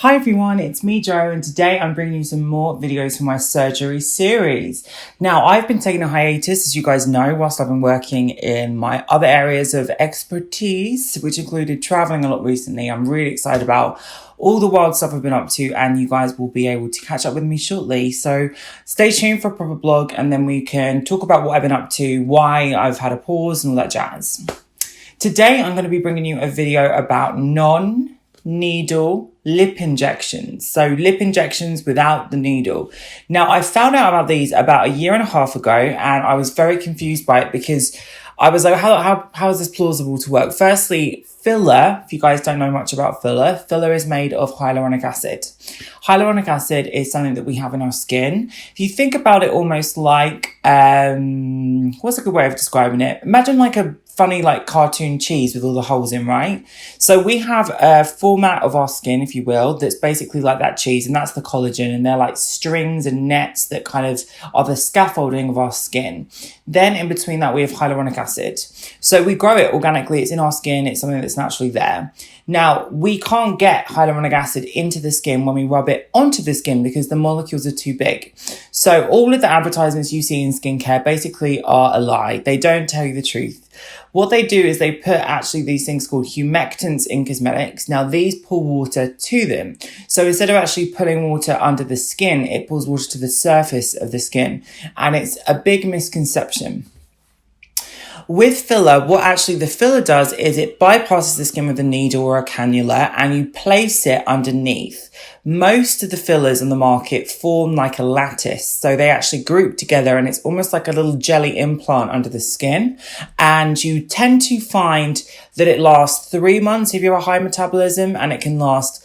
Hi everyone, it's me Jo, and today I'm bringing you some more videos from my surgery series. Now, I've been taking a hiatus, as you guys know, whilst I've been working in my other areas of expertise, which included traveling a lot recently. I'm really excited about all the wild stuff I've been up to, and you guys will be able to catch up with me shortly. So stay tuned for a proper blog, and then we can talk about what I've been up to, why I've had a pause, and all that jazz. Today, I'm going to be bringing you a video about non-needle lip injections. So lip injections without the needle. Now, I found out about these about a year and a half ago, and I was very confused by it because I was like, how is this plausible to work? Firstly, filler, if you guys don't know much about filler is made of hyaluronic acid. Hyaluronic acid is something that we have in our skin. If you think about it almost like, what's a good way of describing it? Imagine like a funny like cartoon cheese with all the holes in, right? So we have a format of our skin, if you will, that's basically like that cheese, and that's the collagen, and they're like strings and nets that kind of are the scaffolding of our skin. Then in between that, we have hyaluronic acid. So we grow it organically, it's in our skin, it's something that's naturally there. Now, we can't get hyaluronic acid into the skin when we rub it onto the skin because the molecules are too big. So all of the advertisements you see in skincare basically are a lie. They don't tell you the truth. What they do is they put actually these things called humectants in cosmetics. Now, these pull water to them. So instead of actually pulling water under the skin, it pulls water to the surface of the skin. And it's a big misconception. With filler, what actually the filler does is it bypasses the skin with a needle or a cannula, and you place it underneath. Most of the fillers on the market form like a lattice. So they actually group together, and it's almost like a little jelly implant under the skin. And you tend to find that it lasts 3 months if you have a high metabolism, and it can last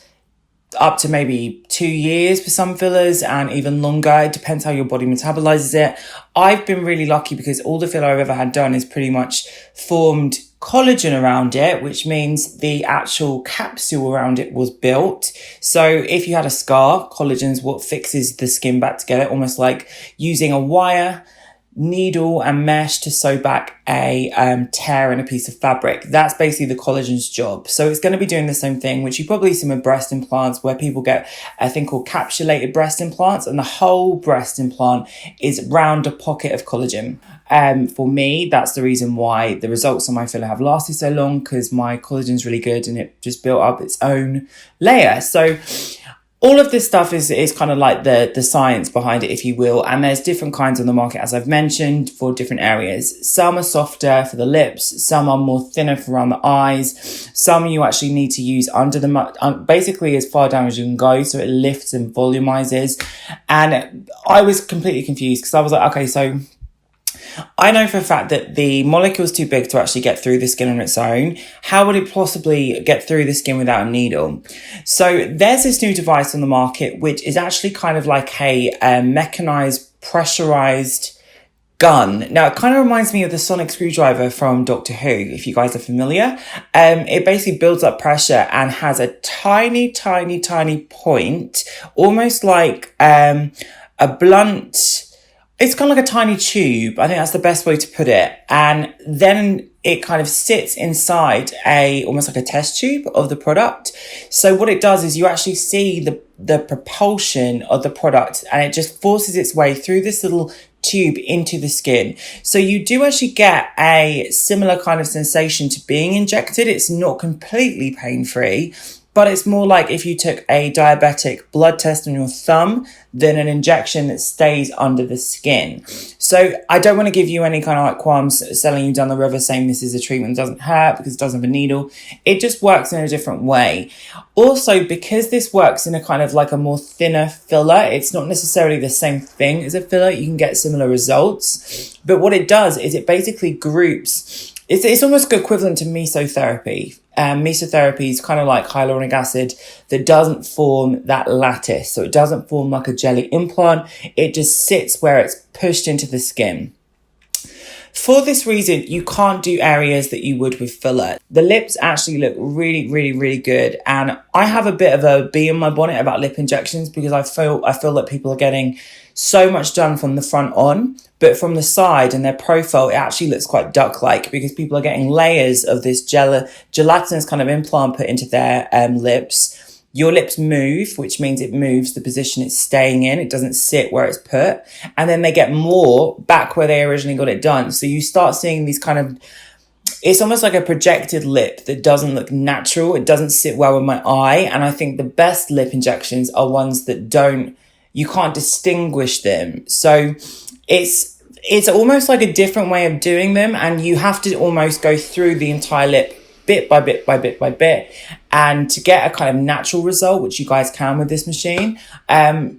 up to maybe 2 years for some fillers, and even longer. It depends how your body metabolizes it. I've been really lucky because all the filler I've ever had done is pretty much formed collagen around it, which means the actual capsule around it was built. So if you had a scar, collagen is what fixes the skin back together, almost like using a wire, needle and mesh to sew back a tear in a piece of fabric. That's basically the collagen's job. So it's going to be doing the same thing, which you probably see with breast implants, where people get a thing called capsulated breast implants, and the whole breast implant is round a pocket of collagen. For me, that's the reason why the results on my filler have lasted so long, because my collagen's really good and it just built up its own layer. So all of this stuff is kind of like the science behind it, if you will. And there's different kinds on the market, as I've mentioned, for different areas. Some are softer for the lips. Some are more thinner for around the eyes. Some you actually need to use under the, basically as far down as you can go. So it lifts and volumizes. And I was completely confused because I was like, okay, so I know for a fact that the molecule is too big to actually get through the skin on its own. How would it possibly get through the skin without a needle? So there's this new device on the market, which is actually kind of like a mechanized, pressurized gun. Now, it kind of reminds me of the sonic screwdriver from Doctor Who, if you guys are familiar. It basically builds up pressure and has a tiny, tiny, tiny point, almost like a blunt. It's kind of like a tiny tube. I think that's the best way to put it. And then it kind of sits inside almost like a test tube of the product. So what it does is you actually see the propulsion of the product, and it just forces its way through this little tube into the skin. So you do actually get a similar kind of sensation to being injected. It's not completely pain-free, but it's more like if you took a diabetic blood test on your thumb than an injection that stays under the skin. So I don't want to give you any kind of like qualms selling you down the river saying this is a treatment that doesn't hurt because it doesn't have a needle. It just works in a different way. Also, because this works in a kind of like a more thinner filler, it's not necessarily the same thing as a filler. You can get similar results. But what it does is it basically groups. It's almost equivalent to mesotherapy. Mesotherapy is kind of like hyaluronic acid that doesn't form that lattice. So it doesn't form like a jelly implant. It just sits where it's pushed into the skin. For this reason, you can't do areas that you would with filler. The lips actually look really, really, really good. And I have a bit of a bee in my bonnet about lip injections because I feel that people are getting so much done from the front on, but from the side and their profile, it actually looks quite duck-like because people are getting layers of this gelatinous kind of implant put into their lips. your lips move, which means it moves the position it's staying in. It doesn't sit where it's put. And then they get more back where they originally got it done. So you start seeing these kind of, it's almost like a projected lip that doesn't look natural. It doesn't sit well with my eye. And I think the best lip injections are ones that you can't distinguish them. So it's almost like a different way of doing them. And you have to almost go through the entire lip bit by bit by bit by bit. And to get a kind of natural result, which you guys can with this machine,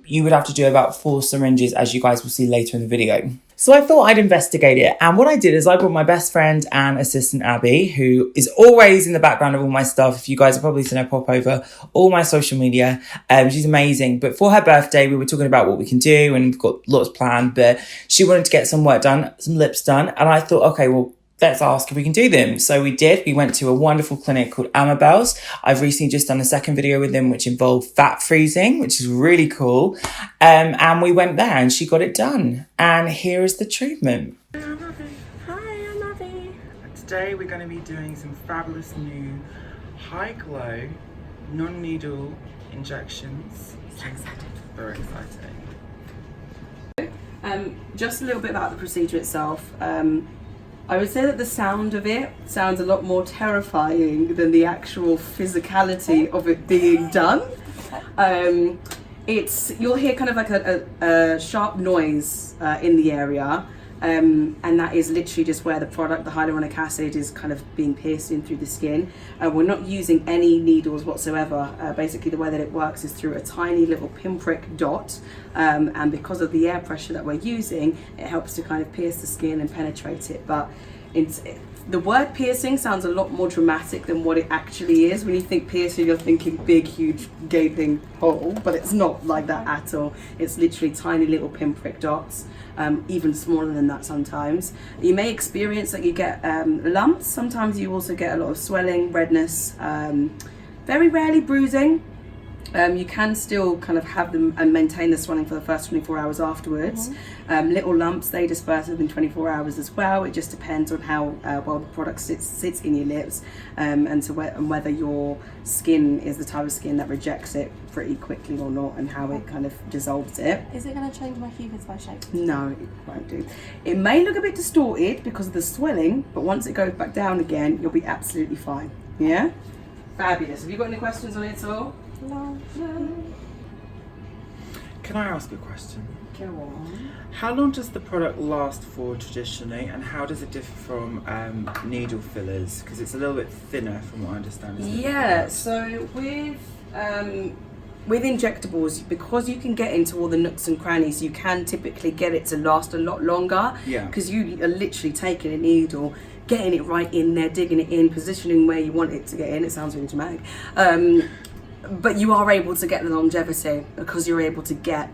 you would have to do about 4 syringes, as you guys will see later in the video. So I thought I'd investigate it. And what I did is I brought my best friend and assistant, Abbey, who is always in the background of all my stuff. If you guys have probably seen her pop over all my social media. She's amazing. But for her birthday, we were talking about what we can do and we've got lots planned. But she wanted to get some work done, some lips done. And I thought, okay, well, let's ask if we can do them. So we did. We went to a wonderful clinic called AMABELLE's. I've recently just done a second video with them, which involved fat freezing, which is really cool. And we went there and she got it done. And here is the treatment. Hi, I'm Abbey. Today we're going to be doing some fabulous new HyGlow non-needle injections. So excited. Very exciting. Just a little bit about the procedure itself. I would say that the sound of it sounds a lot more terrifying than the actual physicality of it being done. You'll hear kind of like a sharp noise in the area, and that is literally just where the product, the hyaluronic acid, is kind of being pierced in through the skin. We're not using any needles whatsoever. Basically the way that it works is through a tiny little pinprick dot, and because of the air pressure that we're using, it helps to kind of pierce the skin and penetrate it. But the word piercing sounds a lot more dramatic than what it actually is. When you think piercing, you're thinking big, huge, gaping hole, but it's not like that at all. It's literally tiny little pinprick dots, even smaller than that sometimes. You may experience that you get lumps. Sometimes you also get a lot of swelling, redness, very rarely bruising. You can still kind of have them and maintain the swelling for the first 24 hours afterwards. Little lumps, they disperse within 24 hours as well. It just depends on how well the product sits in your lips, and whether your skin is the type of skin that rejects it pretty quickly or not, and how it kind of dissolves it. Is it going to change my cupid's bow shape? No, it won't do. It may look a bit distorted because of the swelling, but once it goes back down again, you'll be absolutely fine. Yeah? Fabulous. Have you got any questions on it at all? No. Can I ask a question? Go on. How long does the product last for traditionally, and how does it differ from needle fillers? Because it's a little bit thinner from what I understand. Yeah, so with injectables, because you can get into all the nooks and crannies, you can typically get it to last a lot longer. Yeah. Because you are literally taking a needle, getting it right in there, digging it in, positioning where you want it to get in. It sounds really dramatic. But you are able to get the longevity because you're able to get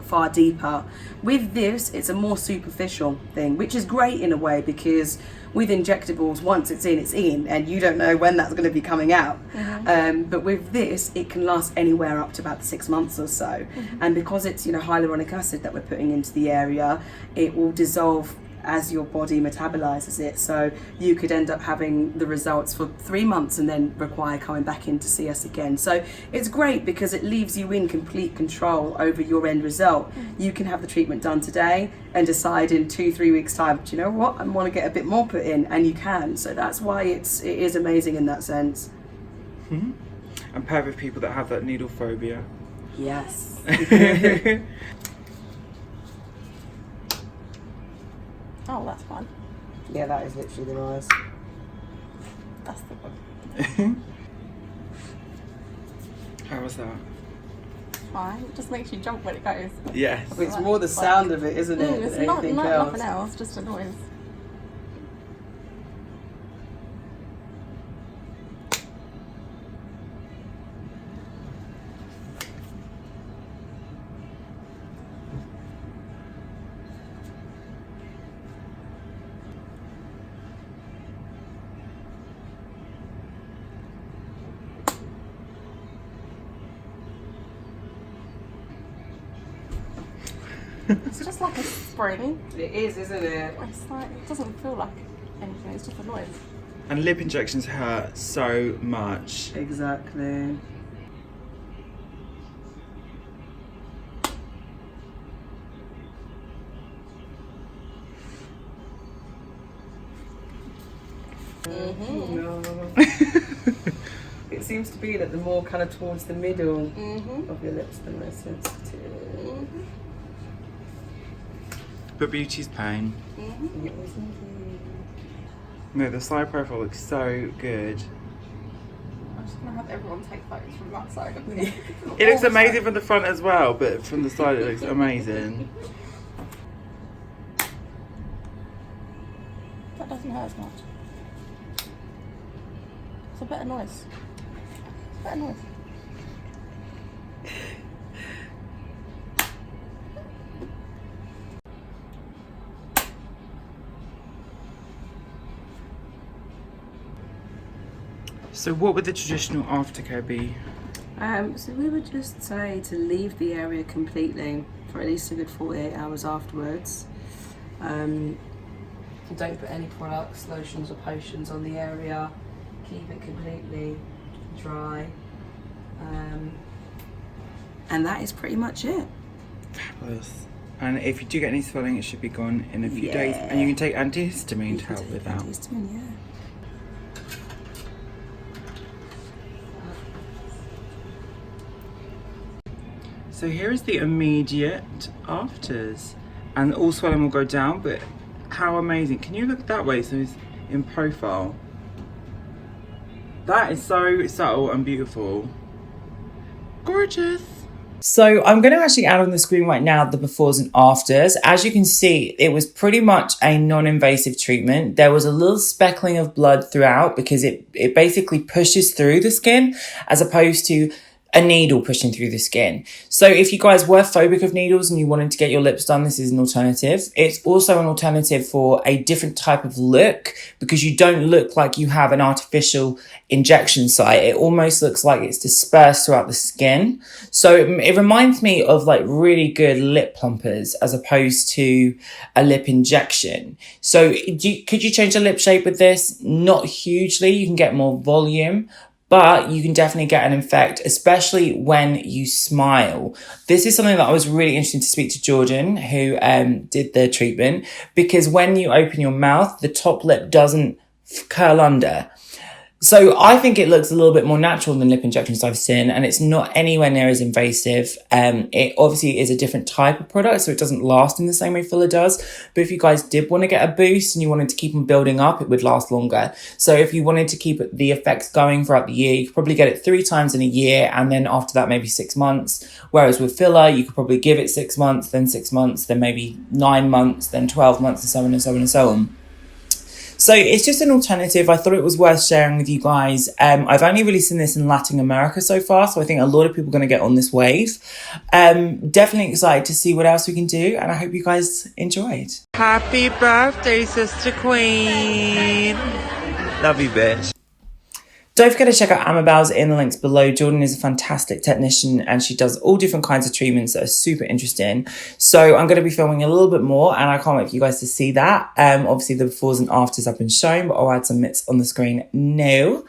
far deeper. With this, it's a more superficial thing, which is great in a way, because with injectables, once it's in, and you don't know when that's going to be coming out. But with this, it can last anywhere up to about 6 months or so. And because it's, hyaluronic acid that we're putting into the area, it will dissolve as your body metabolizes it. So you could end up having the results for 3 months and then require coming back in to see us again. So it's great because it leaves you in complete control over your end result. You can have the treatment done today and decide in 2-3 weeks time, do you know what, I want to get a bit more put in, and you can. So that's why it is amazing in that sense. And perfect with people that have that needle phobia. Yes. Oh, that's fun. Yeah, that is literally the noise. That's the one. How was that? Fine. It just makes you jump when it goes. Yes. It's more the sound of it, isn't it? It's than not anything nothing else, just a noise. It's just like a spring. It is, isn't it? It's like, it doesn't feel like anything, it's just a noise. And lip injections hurt so much. Exactly. No. It seems to be that the more kind of towards the middle of your lips, the most sensitive. But beauty's pain. No, the side profile looks so good. I'm just gonna have everyone take photos from that side of me. It looks amazing from the front as well, but from the side it looks amazing. That doesn't hurt as much. It's a better noise. Better noise. So what would the traditional aftercare be? So we would just say to leave the area completely for at least a good 48 hours afterwards. Don't put any products, lotions or potions on the area. Keep it completely dry. And that is pretty much it. Fabulous. And if you do get any swelling, it should be gone in a few days. And you can take antihistamine to help with that. Antihistamine, yeah. So here is the immediate afters. And all swelling will go down, but how amazing. Can you look that way so it's in profile? That is so subtle and beautiful. Gorgeous. So I'm going to actually add on the screen right now the befores and afters. As you can see, it was pretty much a non-invasive treatment. There was a little speckling of blood throughout because it basically pushes through the skin as opposed to a needle pushing through the skin. So if you guys were phobic of needles and you wanted to get your lips done, this is an alternative. It's also an alternative for a different type of look because you don't look like you have an artificial injection site. It almost looks like it's dispersed throughout the skin. So it reminds me of like really good lip plumpers as opposed to a lip injection. So could you change the lip shape with this? Not hugely. You can get more volume, but you can definitely get an effect, especially when you smile. This is something that I was really interested to speak to Jordan, who did the treatment, because when you open your mouth, the top lip doesn't curl under. So I think it looks a little bit more natural than lip injections I've seen, and it's not anywhere near as invasive. It obviously is a different type of product, so it doesn't last in the same way filler does. But if you guys did want to get a boost and you wanted to keep them building up, it would last longer. So if you wanted to keep the effects going throughout the year, you could probably get it 3 times in a year, and then after that, maybe 6 months. Whereas with filler, you could probably give it 6 months, then 6 months, then maybe 9 months, then 12 months, and so on and so on and so on. So it's just an alternative. I thought it was worth sharing with you guys. I've only really seen this in Latin America so far, so I think a lot of people are going to get on this wave. Definitely excited to see what else we can do, and I hope you guys enjoyed. Happy birthday, Sister Queen. Love you, bitch. Don't forget to check out AMABELLE's in the links below. Jordan is a fantastic technician and she does all different kinds of treatments that are super interesting. So I'm going to be filming a little bit more and I can't wait for you guys to see that. Obviously the befores and afters have been shown, but I'll add some bits on the screen now.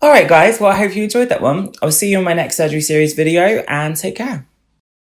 All right, guys. Well, I hope you enjoyed that one. I'll see you in my next surgery series video and take care.